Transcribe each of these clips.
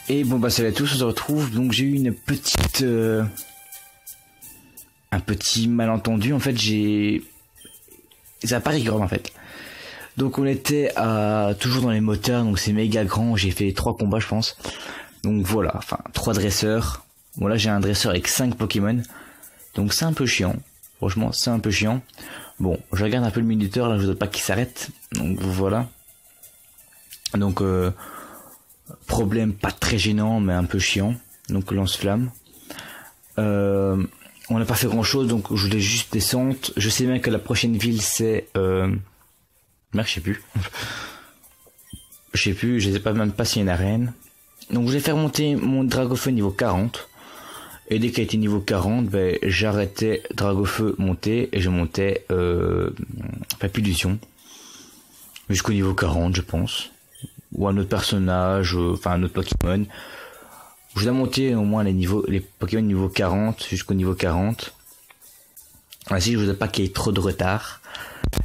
Et bon bah salut à tous, on se retrouve. Donc j'ai eu une petite un petit malentendu en fait. Ça a pas rigolé en fait. Donc on était toujours dans les moteurs, donc c'est méga grand. J'ai fait 3 combats je pense. Donc voilà, enfin 3 dresseurs. Bon là j'ai un dresseur avec 5 Pokémon. Donc c'est un peu chiant. Franchement c'est un peu chiant. Bon je regarde un peu le minuteur là, je voudrais pas qu'il s'arrête. Donc voilà. Donc problème pas très gênant mais un peu chiant. Donc lance-flamme. On n'a pas fait grand chose, donc je voulais juste descendre. Je sais bien que la prochaine ville c'est merde, je sais plus. Je sais pas même pas s'il y a une arène. Donc je vais faire monter mon Dragofeu niveau 40. Et dès qu'il était niveau 40, ben, j'arrêtais Dragofeu monter et je montais Papillusion. Jusqu'au niveau 40 je pense. Ou un autre personnage, enfin un autre Pokémon. Je dois monter au moins les Pokémon niveau 40 jusqu'au niveau 40. Ainsi je voudrais pas qu'il y ait trop de retard.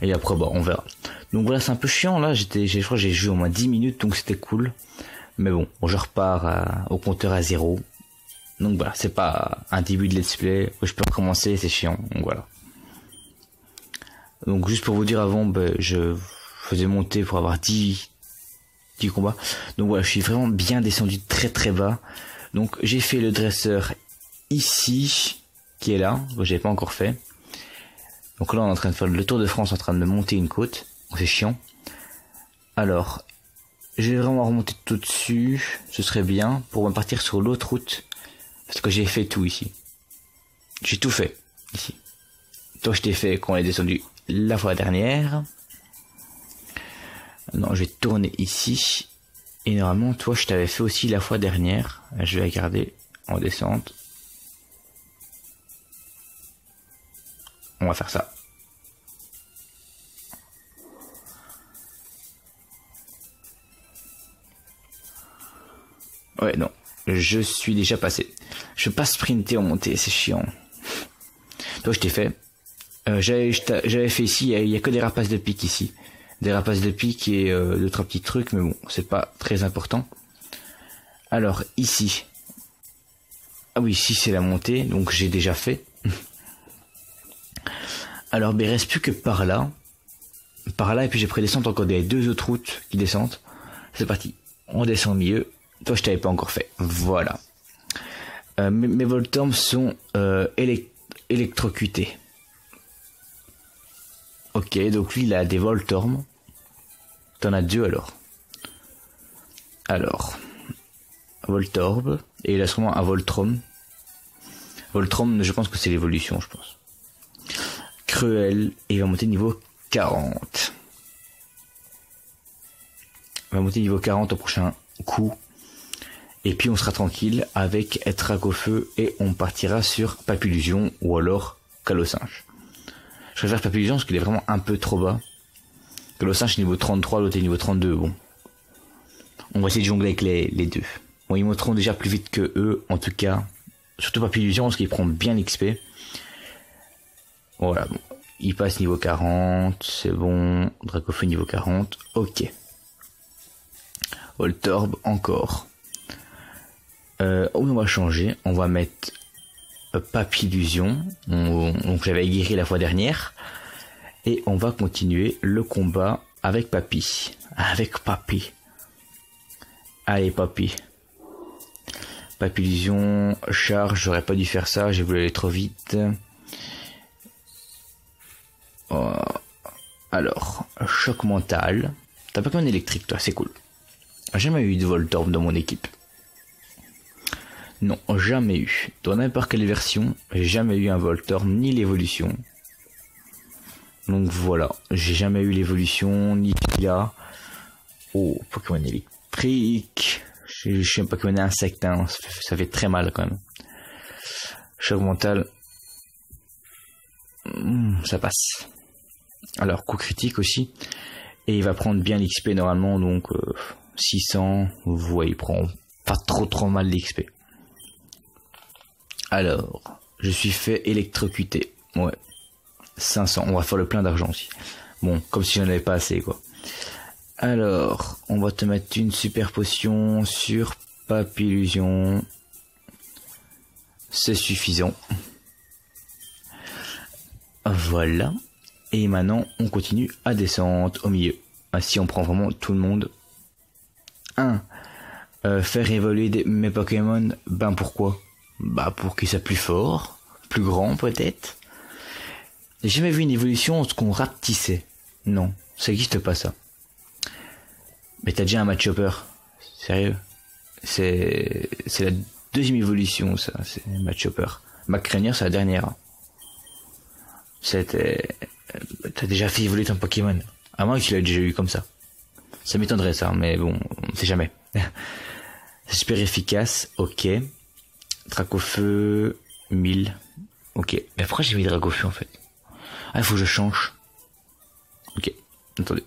Et après bon on verra. Donc voilà c'est un peu chiant là, je crois que j'ai joué au moins 10 minutes donc c'était cool. Mais bon je repars au compteur à 0. Donc voilà c'est pas un début de let's play, je peux recommencer, c'est chiant. Donc voilà. Donc juste pour vous dire avant je faisais monter pour avoir 10 combats. Donc voilà je suis vraiment bien descendu très très bas. Donc j'ai fait le dresseur ici qui est là, que j'avais pas encore fait. Donc là on est en train de faire le tour de France en train de monter une côte. C'est chiant. Alors je vais vraiment remonter tout dessus, ce serait bien pour partir sur l'autre route. Parce que j'ai fait tout ici. J'ai tout fait ici. Toi je t'ai fait quand on est descendu la fois dernière. Non je vais tourner ici. Et normalement toi je t'avais fait aussi la fois dernière. Je vais regarder en descente. On va faire ça. Ouais non, je suis déjà passé. Je peux pas sprinter en montée, c'est chiant. Toi je t'ai fait. J'avais fait ici, il y a que des rapaces de pique ici. Des rapaces de pique et 2-3 petits trucs, mais bon, c'est pas très important. Alors ici. Ah oui, ici c'est la montée, donc j'ai déjà fait. Alors il reste plus que par là. Par là, et puis j'ai pris descente encore des 2 autres routes qui descendent. C'est parti. On descend au milieu. Toi je t'avais pas encore fait. Voilà. Mes Voltorb sont électrocutés. Ok, donc lui il a des Voltorb. T'en as 2 alors. Alors. Voltorb. Et il a sûrement un Voltrom. Voltrom, je pense que c'est l'évolution, je pense. Cruel. Et il va monter niveau 40. Il va monter niveau 40 au prochain coup. Et puis on sera tranquille avec Dragofeu et on partira sur Papillusion ou alors Calosinge. Je préfère Papillusion parce qu'il est vraiment un peu trop bas. Calosinge niveau 33, l'autre est niveau 32, bon. On va essayer de jongler avec les deux. Bon, ils monteront déjà plus vite que eux, en tout cas. Surtout Papillusion parce qu'il prend bien l'XP. Voilà, bon. Il passe niveau 40, c'est bon. Dragofeu niveau 40, ok. Voltorb encore. On va changer, on va mettre Papillusion, donc j'avais guéri la fois dernière, et on va continuer le combat avec Papy. Allez Papy. Papillusion, charge, j'aurais pas dû faire ça, j'ai voulu aller trop vite. Alors, choc mental. T'as pas comme un électrique toi, c'est cool. J'ai jamais eu de Voltorb dans mon équipe. Non, jamais eu. Dans n'importe quelle version, j'ai jamais eu un Voltorb ni l'évolution. Donc voilà, j'ai jamais eu l'évolution ni celui-là. Oh, Pokémon électrique. Je sais pas Pokémon insecte, hein. Ça fait très mal quand même. Choc mental. Ça passe. Alors, coup critique aussi. Et il va prendre bien l'XP normalement, donc 600. Vous voyez, il prend pas trop mal l'XP. Alors, je suis fait électrocuter. Ouais. 500. On va faire le plein d'argent aussi. Bon, comme si j'en avais pas assez, quoi. Alors, on va te mettre une super potion sur Papillusion. C'est suffisant. Voilà. Et maintenant, on continue à descendre au milieu. Ainsi, on prend vraiment tout le monde. 1. Faire évoluer mes Pokémon. Ben pourquoi? Bah pour qu'ils soient plus forts, plus grands peut-être. J'ai jamais vu une évolution en ce qu'on rapetissait. Non, ça n'existe pas ça. Mais t'as déjà un Machopper. Sérieux? C'est la deuxième évolution ça, c'est Machopper. Macranier c'est la dernière. T'as déjà fait évoluer ton Pokémon. À moins que tu l'aies déjà eu comme ça. Ça m'étonnerait ça, mais bon, on sait jamais. C'est super efficace, ok. Dracofeu, 1000. Ok. Mais pourquoi j'ai mis Dracofeu en fait? Ah, il faut que je change. Ok. Attendez.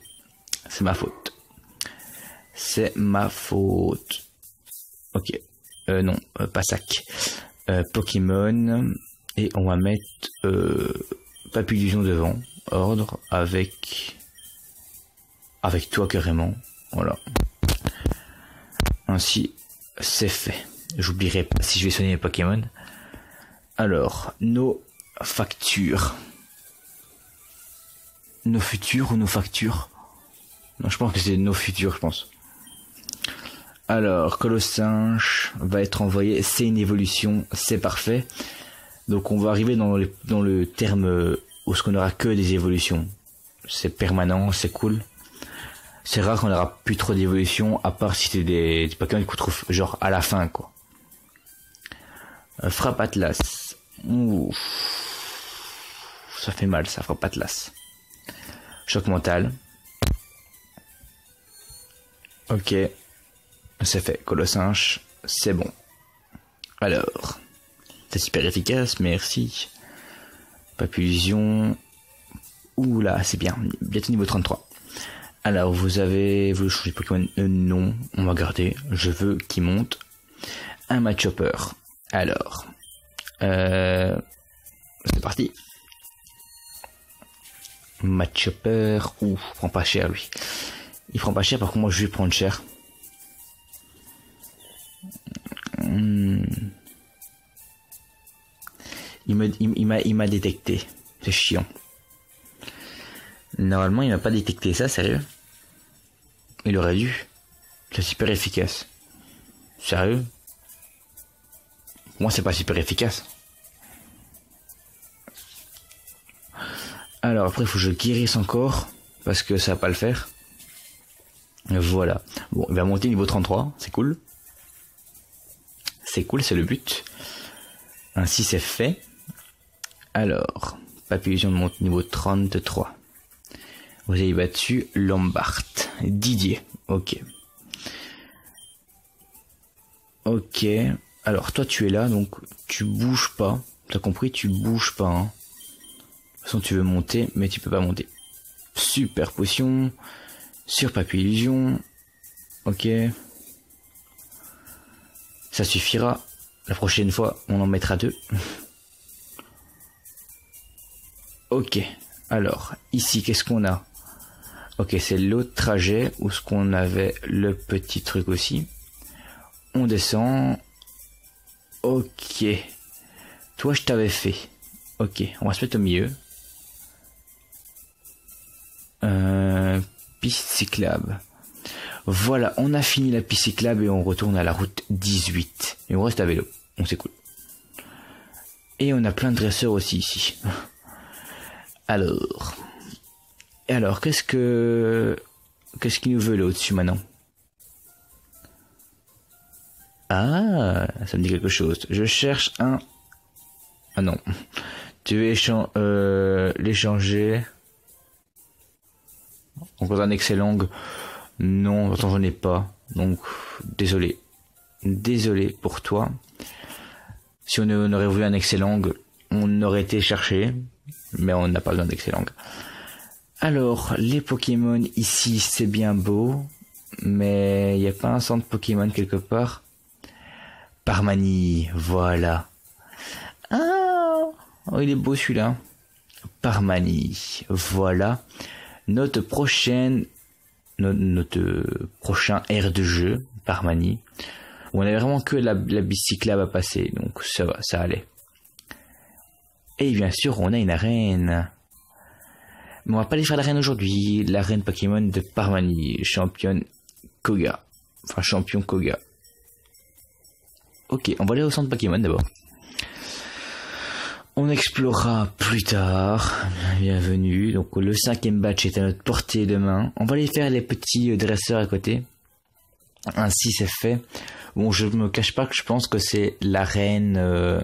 C'est ma faute. C'est ma faute. Ok. Non, pas sac. Pokémon. Et on va mettre Papillusion devant. Ordre avec toi carrément. Voilà. Ainsi, c'est fait. J'oublierai pas si je vais soigner mes Pokémon. Alors, nos factures. Nos futurs ou nos factures? Non, je pense que c'est nos futurs, je pense. Alors, Colossinge va être envoyé. C'est une évolution, c'est parfait. Donc, on va arriver dans le terme où ce qu'on aura que des évolutions. C'est permanent, c'est cool. C'est rare qu'on aura plus trop d'évolutions, à part si c'est des Pokémon qu'on trouve genre à la fin, quoi. Frappe Atlas. Ouh. Ça fait mal, ça, Frappe Atlas. Choc mental. Ok. C'est fait. Colossinge, c'est bon. Alors. C'est super efficace, merci. Papillusion. Ouh là, c'est bien. Bientôt niveau 33. Alors, vous changez de Pokémon? Non, on va garder. Je veux qu'il monte. Un Machopper. Alors, c'est parti. Machopper. Ouh, prend pas cher lui. Il prend pas cher, par contre moi je vais prendre cher. Il m'a détecté. C'est chiant. Normalement il m'a pas détecté ça, sérieux. Il aurait dû. C'est super efficace. Sérieux? Moi c'est pas super efficace. Alors après il faut que je guérisse encore. Parce que ça va pas le faire. Voilà. Bon, il va monter niveau 33. C'est cool. C'est cool, c'est le but. Ainsi c'est fait. Alors, Papillusion monte niveau 33. Vous avez battu Lombard. Didier. Ok. Ok. Alors toi tu es là, donc tu bouges pas. T'as compris, tu bouges pas. Hein. De toute façon tu veux monter, mais tu peux pas monter. Super potion. Sur Papillusion. Ok. Ça suffira. La prochaine fois, on en mettra 2. Ok. Alors, ici, qu'est-ce qu'on a? Ok, c'est l'autre trajet où ce qu'on avait le petit truc aussi. On descend. Ok. Toi, je t'avais fait. Ok, on va se mettre au milieu. Piste cyclable. Voilà, on a fini la piste cyclable et on retourne à la route 18. Et on reste à vélo. Donc c'est cool. Et on a plein de dresseurs aussi ici. Alors. Et alors, qu'est-ce qu'il nous veut là au-dessus maintenant? Ah, ça me dit quelque chose. Je cherche un... Ah non. Tu veux l'échanger. Encore un excellent. Non, attends, j'en ai pas. Donc, désolé. Désolé pour toi. Si on aurait voulu un excellent, on aurait été chercher. Mais on n'a pas besoin d'excellent. Alors, les Pokémon ici, c'est bien beau. Mais il n'y a pas un centre Pokémon quelque part. Parmanie, voilà. Ah, oh, il est beau celui-là. Parmanie. Voilà. Notre prochain aire de jeu, Parmanie. On avait vraiment que la bicyclable à passer, donc ça va, ça allait. Et bien sûr, on a une arène. Mais on va pas aller faire l'arène aujourd'hui. L'arène Pokémon de Parmanie, championne Koga. Enfin, champion Koga. Ok, on va aller au centre Pokémon d'abord. On explorera plus tard. Bienvenue. Donc le 5e batch est à notre portée de main. On va aller faire les petits dresseurs à côté. Ainsi c'est fait. Bon, je me cache pas que je pense que c'est l'arène...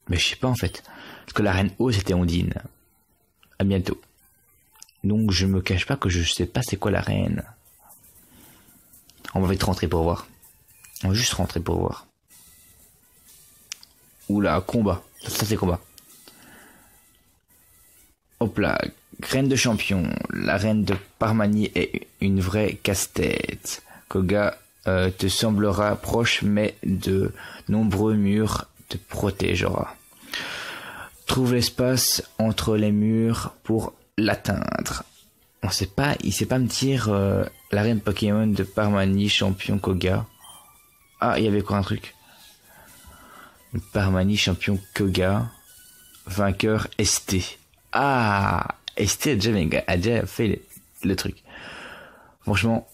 Mais je sais pas en fait. Parce que l'arène haut c'était Ondine. À bientôt. Donc je me cache pas que je sais pas c'est quoi l'arène. On va vite rentrer pour voir. On va juste rentrer pour voir. Oula, combat. Ça c'est combat. Hop là, graine de champion. La reine de Parmanie est une vraie casse-tête. Koga te semblera proche, mais de nombreux murs te protégera. Trouve l'espace entre les murs pour l'atteindre. On sait pas, il sait pas me dire la reine Pokémon de Parmanie, champion Koga. Ah, il y avait quoi un truc? Parmanie, champion Koga, vainqueur ST. Ah, ST a déjà fait le truc. Franchement,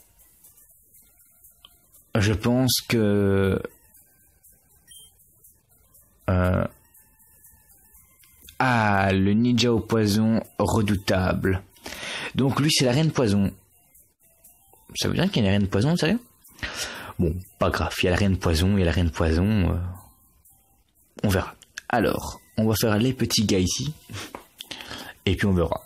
je pense que... Ah, le ninja au poison redoutable. Donc lui, c'est la reine poison. Ça veut dire qu'il y a une reine poison, sérieux? Bon, pas grave, il y a la reine poison, il y a la reine poison... On verra. Alors, on va faire les petits gars ici. Et puis on verra.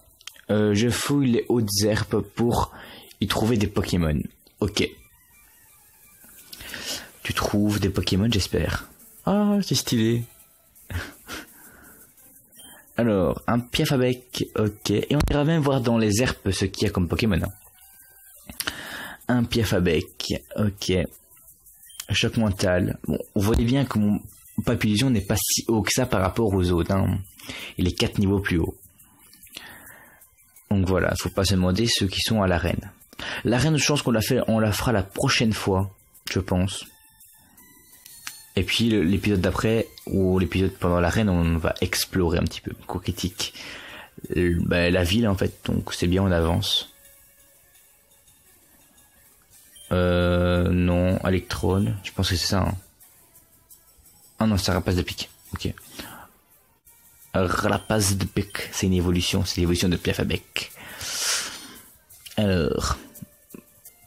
Je fouille les hautes herbes pour y trouver des Pokémon. Ok. Tu trouves des Pokémon, j'espère. Ah, c'est stylé. Alors, un Piafabec. Ok. Et on ira même voir dans les herbes ce qu'il y a comme Pokémon. Un Piafabec. Ok. Choc mental. Bon, vous voyez bien que mon Papillusion n'est pas si haut que ça par rapport aux autres. Hein. Il est 4 niveaux plus haut. Donc voilà, faut pas se demander ceux qui sont à l'arène. L'arène, je pense qu'on la fera la prochaine fois, je pense. Et puis l'épisode d'après, ou l'épisode pendant l'arène, on va explorer un petit peu. Critique. La ville en fait, donc c'est bien, on avance. Non, Electrode, je pense que c'est ça. Hein. Ah non, c'est Rapace de pique. Ok. Rapace de pique, c'est une évolution, c'est l'évolution de Piafabec. Alors.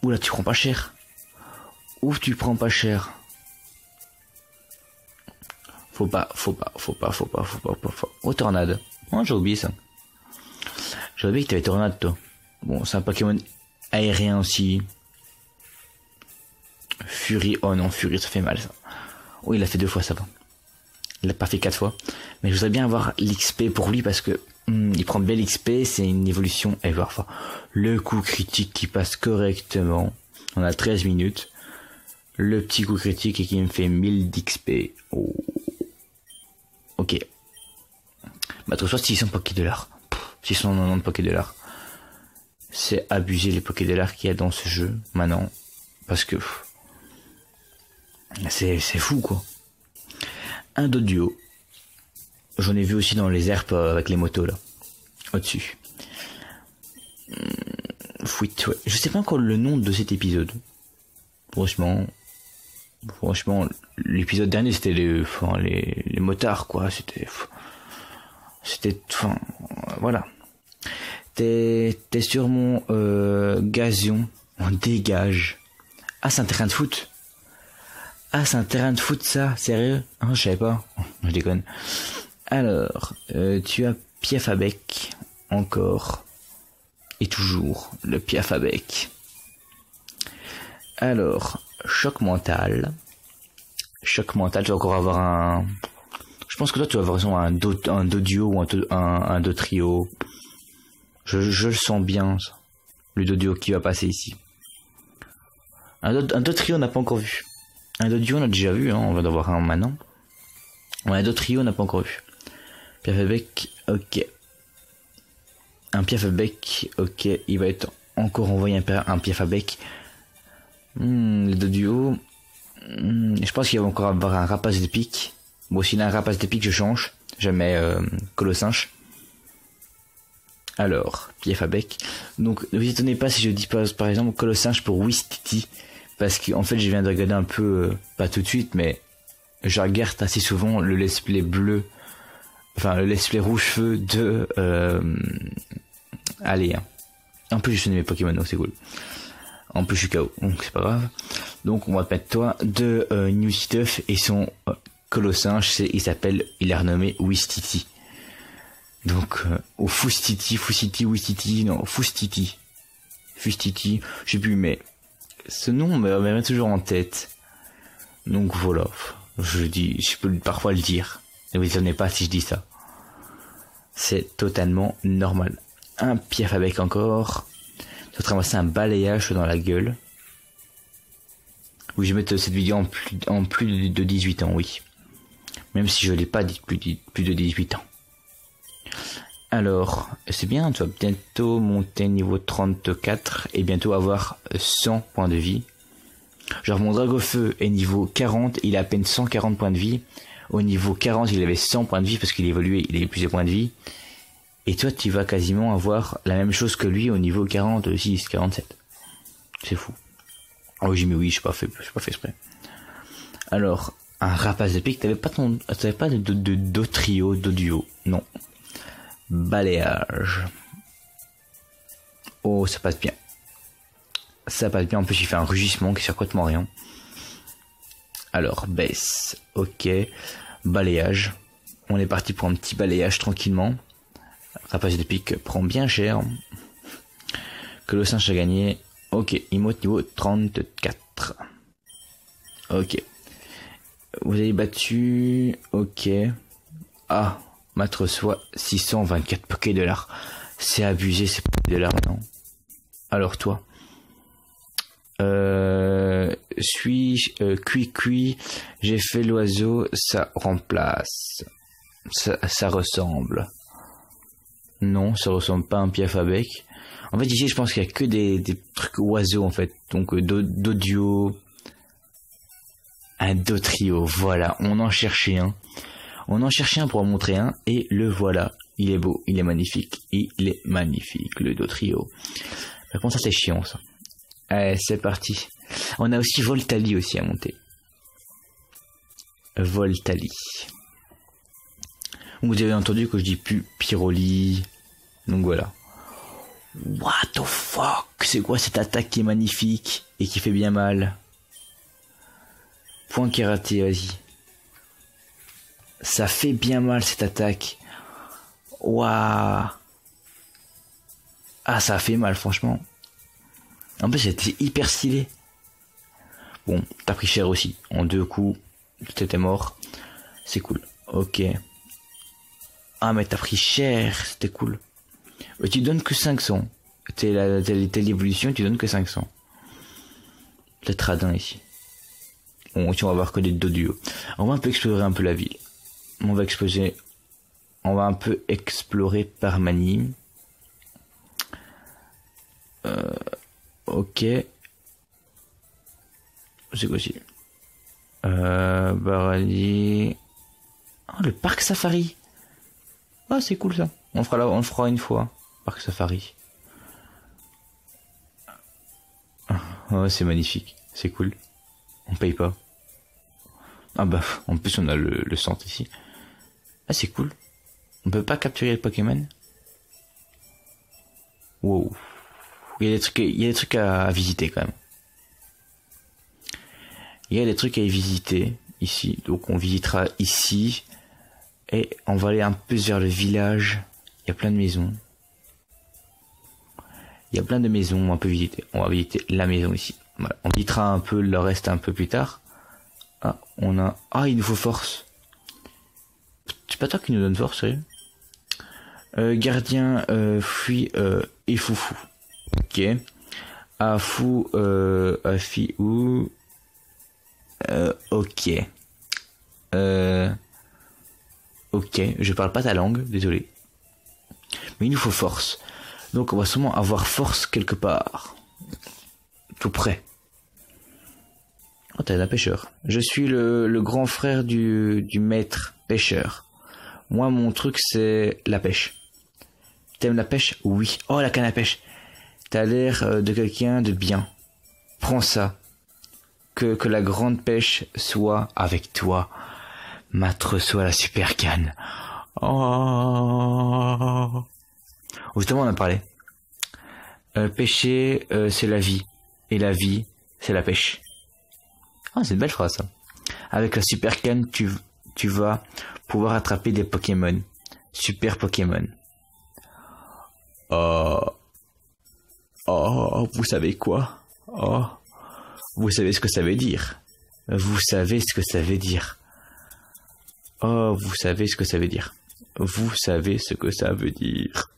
Oula, tu prends pas cher. Ouf, tu prends pas cher. Faut pas. Oh, tornade. Oh, j'ai oublié ça. J'ai oublié que t'avais tornade, toi. Bon, c'est un Pokémon aérien aussi. Fury. Oh non, Fury, ça fait mal, ça. Oh, il l'a fait 2 fois, ça va. Il l'a pas fait 4 fois. Mais je voudrais bien avoir l'XP pour lui parce que il prend bel XP, c'est une évolution. Et voir enfin, le coup critique qui passe correctement. On a 13 minutes. Le petit coup critique et qui me fait 1000 d'XP. Oh. Ok. Bah, trouve-toi 600 Pokédollars. 690 Pokédollars. C'est abusé les Pokédollars qu'il y a dans ce jeu maintenant. Parce que c'est fou quoi. Un Doduo. J'en ai vu aussi dans les herbes avec les motos là. Au-dessus. Fouite, ouais. Je sais pas encore le nom de cet épisode. Franchement, l'épisode dernier c'était les motards quoi. C'était, enfin, voilà. T'es sur mon gazon. On dégage. Ah, c'est un terrain de foot. Ah, c'est un terrain de foot, ça, sérieux? Ah, je savais pas. Je déconne. Alors, tu as Piafabec, encore. Et toujours, le Piafabec. Alors, choc mental. Choc mental, tu vas encore avoir un... Je pense que toi, tu vas avoir un Doduo ou un Dotrio. Je le sens bien, ça. Le Doduo qui va passer ici. Un Dotrio, on n'a pas encore vu. Un Doduo, on a déjà vu, hein, on va en avoir un maintenant. Ouais, d'autres trios, on n'a pas encore eu. Piaf à bec, ok. Un piaf à bec, ok. Il va être encore envoyé un piaf à bec. Les deux duos. Je pense qu'il va encore avoir un rapace de pique. Bon, s'il a un rapace de pique, je change. Je mets Colossinge. Alors, piaf à bec. Donc, ne vous étonnez pas si je dis pas, par exemple, Colossinge pour Wistiti. Parce qu'en fait, je viens de regarder un peu, pas tout de suite, mais je regarde assez souvent le let's play bleu. Enfin, le let's play rouge feu de... allez, hein. En plus, je connais mes Pokémon, donc c'est cool. En plus, je suis KO, donc c'est pas grave. Donc, on va te mettre toi de New Stuff et son Colossinge, il est renommé Wistiti. Donc, au Fustiti, Wistiti, non, Fustiti, je sais plus, mais ce nom me met toujours en tête. Donc voilà, je peux parfois le dire. Ne vous étonnez pas si je dis ça. C'est totalement normal. Un piaf à bec encore. Je vais ramasser un balayage dans la gueule. Oui, je vais mettre cette vidéo en plus de 18 ans, oui. Même si je l'ai pas dit plus de 18 ans. Alors, c'est bien, tu vas bientôt monter niveau 34 et bientôt avoir 100 points de vie. Genre mon Dragofeu est niveau 40, il a à peine 140 points de vie. Au niveau 40, il avait 100 points de vie parce qu'il évoluait, il avait plus de points de vie. Et toi, tu vas quasiment avoir la même chose que lui au niveau 46, 47. C'est fou. Oh oui, je suis pas fait exprès. Alors, un rapace de pique, t'avais pas de trio, de duo, non. Balayage. Oh, ça passe bien. Ça passe bien, en plus il fait un rugissement qui sert complètement rien. Alors, baisse, ok. Balayage. On est parti pour un petit balayage tranquillement. Rapace de pique prend bien cher. Colossinge a gagné. Ok, il monte niveau 34. Ok. Vous avez battu. Ok. Ah, Matre soit 624 Poké-Dollars. C'est abusé ces Poké-Dollars, non? Alors toi. Cuit, j'ai fait l'oiseau, ça remplace. Ça ressemble. Non, ça ressemble pas à un piaf à bec. En fait, ici, je pense qu'il y a que des trucs oiseaux, en fait. Donc, d'audio. Un Dotrio, voilà. On en cherchait un. On en cherchait un pour en montrer un. Et le voilà. Il est beau, il est magnifique. Il est magnifique, le Dotrio. Par contre, ça, c'est chiant, ça. Allez, c'est parti. On a aussi Voltali aussi à monter. Voltali. Vous avez entendu que je dis plus Pyroli. Donc voilà. What the fuck? C'est quoi cette attaque qui est magnifique et qui fait bien mal? Point karaté, vas-y. Ça fait bien mal cette attaque. Waouh. Ah, ça a fait mal, franchement. En plus, c'était hyper stylé. Bon, t'as pris cher aussi. En 2 coups, t'étais mort. C'est cool. Ok. Ah, mais t'as pris cher. C'était cool. Mais tu donnes que 500. T'es l'évolution, tu donnes que 500. Peut-être radin ici. Bon, ici, on va voir que des deux duos. On va un peu explorer un peu la ville. On va un peu explorer par manie. Ok. C'est quoi aussi? Barali. Oh, le parc safari. Ah, c'est cool ça. On le fera une fois. Parc safari. Oh, c'est magnifique. C'est cool. On paye pas. Ah bah, en plus on a le centre ici. Ah, c'est cool. On peut pas capturer le Pokémon. Wow. Il y a des trucs à visiter quand même. Il y a des trucs à y visiter ici. Donc on visitera ici. Et on va aller un peu vers le village. Il y a plein de maisons. Il y a plein de maisons, on peut visiter. On va visiter la maison ici. Voilà. On visitera un peu le reste un peu plus tard. Ah, il nous faut force. C'est pas toi qui nous donne force, sérieux? Gardien, fuit, et foufou. Ok. Afou, afiou. Ok. Ok, je parle pas ta langue, désolé. Mais il nous faut force. Donc on va sûrement avoir force quelque part. Tout près. Oh, t'es un pêcheur. Je suis le grand frère du maître pêcheur. Moi, mon truc, c'est la pêche. T'aimes la pêche? Oui. Oh, la canne à pêche. T'as l'air de quelqu'un de bien. Prends ça. Que la grande pêche soit avec toi. Mâtre soit la super canne. Oh. Justement, on en a parlé. Pêcher, c'est la vie. Et la vie, c'est la pêche. Ah, c'est une belle phrase, ça. Avec la super canne, tu vas pouvoir attraper des Pokémon. Super Pokémon. Oh, vous savez quoi? Oh, vous savez ce que ça veut dire. Vous savez ce que ça veut dire. Oh, vous savez ce que ça veut dire. Vous savez ce que ça veut dire.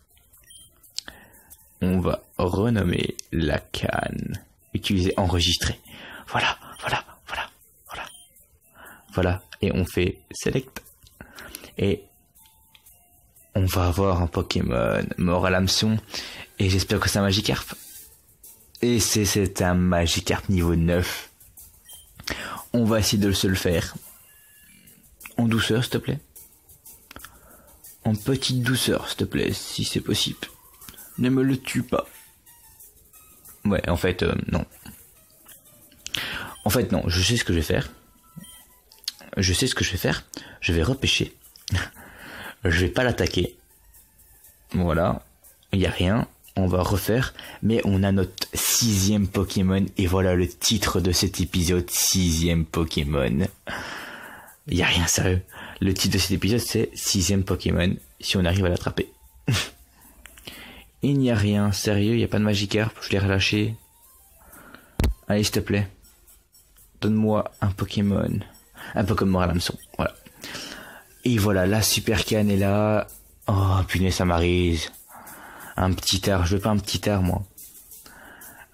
On va renommer la canne. Utiliser enregistrer. Voilà. Voilà. Et on fait select. Et on va avoir un Pokémon mort à l'hameçon. Et j'espère que c'est un Magikarp. Et c'est un Magikarp niveau 9. On va essayer de se le faire. En douceur, s'il te plaît. En petite douceur, s'il te plaît, si c'est possible. Ne me le tue pas. Ouais, en fait, non. En fait, non, je sais ce que je vais faire. Je vais repêcher. Je vais pas l'attaquer. Voilà. Il n'y a rien. On va refaire. Mais on a notre 6e Pokémon. Et voilà le titre de cet épisode. 6e Pokémon. Il n'y a rien, sérieux. Le titre de cet épisode, c'est 6e Pokémon. Si on arrive à l'attraper. Il n'y a rien, sérieux. Il n'y a pas de Magikarp. Je l'ai relâché. Allez, s'il te plaît. Donne-moi un Pokémon. Un Pokémon à l'hameçon. Voilà. Et voilà, la super canne est là. Oh, punaise, ça m'arrive. Un petit art. Je veux pas un petit art, moi.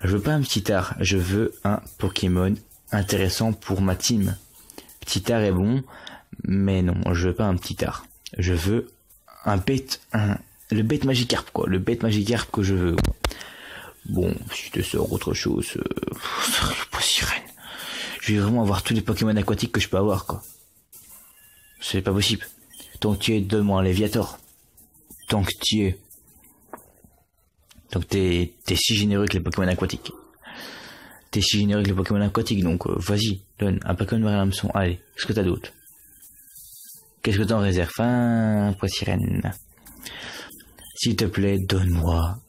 Je veux pas un petit art. Je veux un Pokémon intéressant pour ma team. Petit art est bon. Mais non, je veux pas un petit art. Je veux un bête. Le bête Magikarp, quoi. Le bête Magikarp que je veux, quoi. Bon, si tu te sors autre chose. Pas sirène. Je vais vraiment avoir tous les Pokémon aquatiques que je peux avoir, quoi. C'est pas possible. Tant que tu es, donne-moi un Léviator. Tant que tu es. Donc t'es si généreux que les Pokémon aquatiques. Donc vas-y, donne un Pokémon à l'hameçon. Allez, qu'est-ce que t'as d'autre? Qu'est-ce que t'en réserves? Point sirène. S'il te plaît, donne-moi,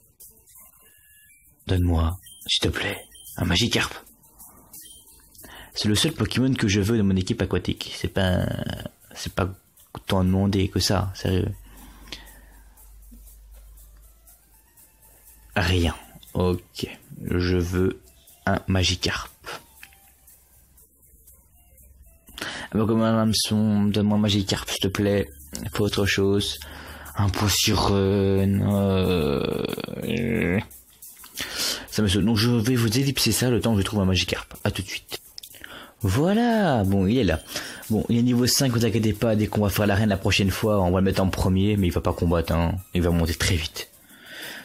s'il te plaît, un Magikarp. C'est le seul Pokémon que je veux dans mon équipe aquatique. C'est pas tant demandé que ça, sérieux. Rien. Ok. Je veux un Magikarp. Un Pokémon à l'hameçon, donne-moi un Magikarp, s'il te plaît. Pas autre chose. Un Poisson. Ça me saoule. Donc je vais vous ellipser ça le temps que je trouve un Magikarp. A tout de suite. Voilà. Bon, il est là. Bon, il est niveau 5, vous inquiétez pas. Dès qu'on va faire l'arène la prochaine fois, on va le mettre en premier. Mais il va pas combattre, hein. Il va monter très vite.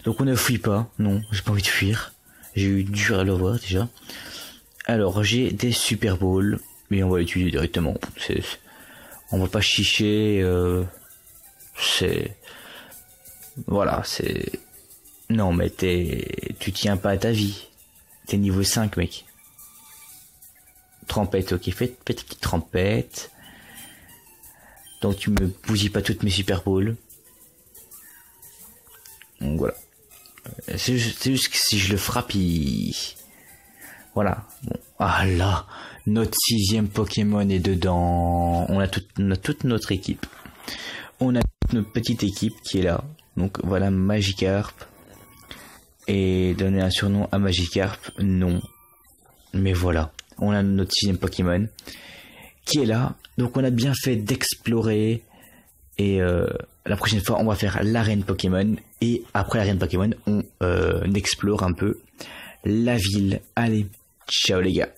Donc on ne fuit pas. Non, j'ai pas envie de fuir. J'ai eu dur à le voir déjà. Alors, j'ai des Super Balls. Mais on va l'utiliser directement. On va pas chicher. Voilà, c'est... Non, mais tu tiens pas à ta vie. T'es niveau 5, mec. Trempette, ok, fais petite trempette. Donc tu me bousilles pas toutes mes Super Balls. Donc voilà. C'est juste que si je le frappe, Voilà. Bon. Ah là, notre 6e Pokémon est dedans. On a toute notre équipe. On a notre petite équipe qui est là. Donc voilà, Magikarp. Et donner un surnom à Magikarp, non. Mais voilà, on a notre 6e Pokémon qui est là. Donc on a bien fait d'explorer. Et la prochaine fois, on va faire l'arène Pokémon. Et après l'arène Pokémon, on explore un peu la ville. Allez, ciao les gars.